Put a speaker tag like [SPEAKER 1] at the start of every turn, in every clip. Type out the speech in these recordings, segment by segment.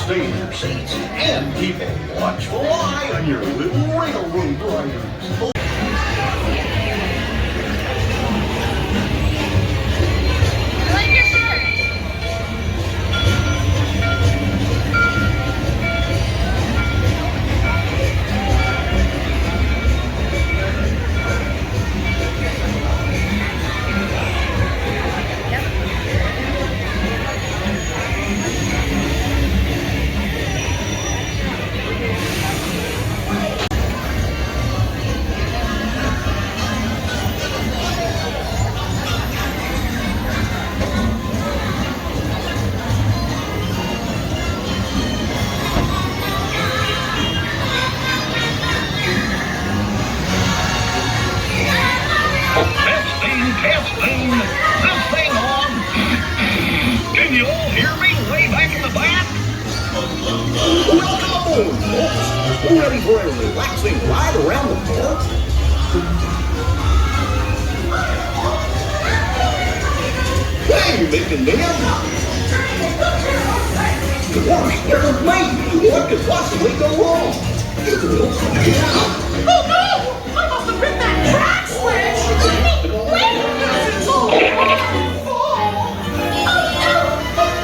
[SPEAKER 1] stay in your seats and keep a watchful eye on your little railroad riders.
[SPEAKER 2] Testing, this thing on. Can you all hear me way back in the back?
[SPEAKER 1] Welcome aboard, folks. We're ready for a relaxing ride around the park. Hey, Mickey and Minnie. Gosh, there's me. What could possibly go wrong?
[SPEAKER 3] Oh no! I must have hit that crack switch! Wait a minute! Oh, no!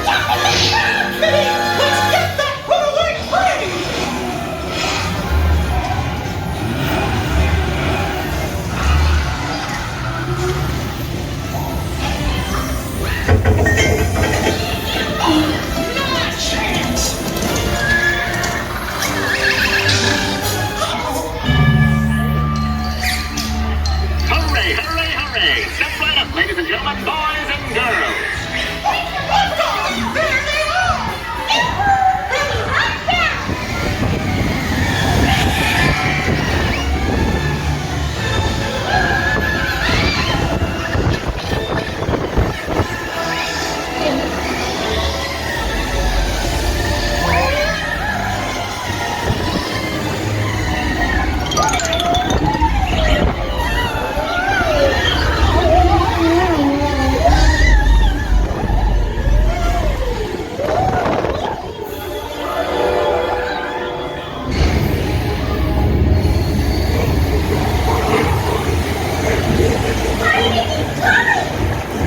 [SPEAKER 3] Get in the cab, Minnie! Let's get that runaway train! Not a chance!
[SPEAKER 2] Hooray, hooray, hooray! Step right up, ladies and gentlemen, boys and girls.
[SPEAKER 3] There they are! They'll be right back!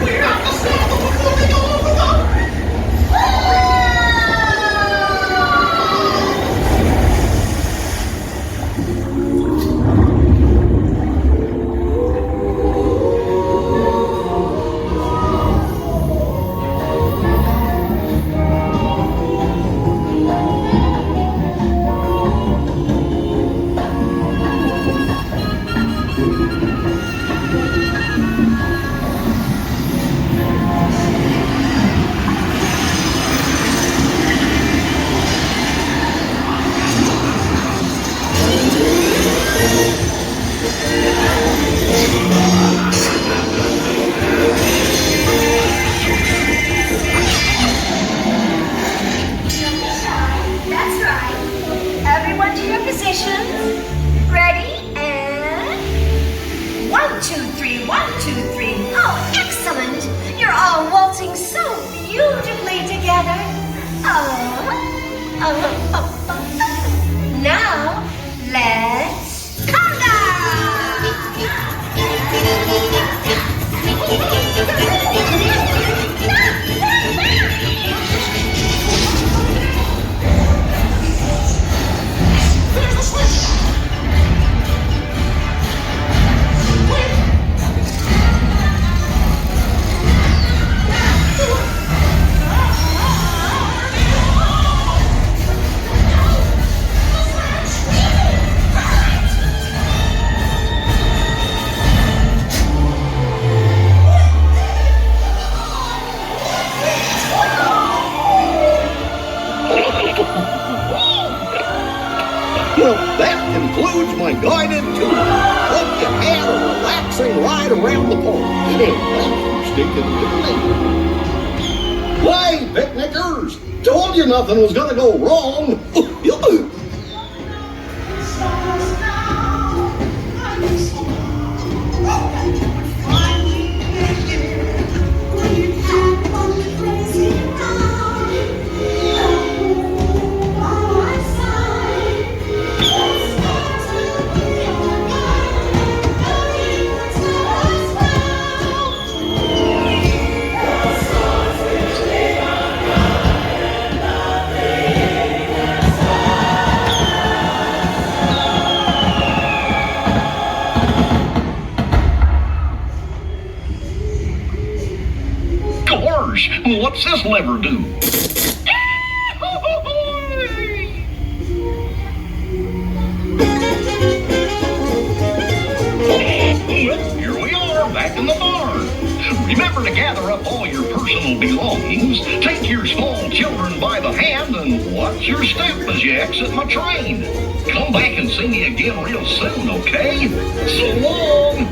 [SPEAKER 3] We're not the stop of the moving all over the... That's right. Everyone to your positions. Ready and... 1, 2, 3, 1, 2, 3. Oh, excellent. You're all waltzing so beautifully together. Now, let's There's the switch!
[SPEAKER 1] Well, that concludes my guided tour. Hope you had a relaxing ride around the park. It ain't that stinking good. Why, picnickers? Told you nothing was gonna go wrong.
[SPEAKER 2] What's this lever do? Well, here we are, back in the barn. Remember to gather up all your personal belongings, take your small children by the hand, and watch your step as you exit my train. Come back and see me again real soon, okay? So long!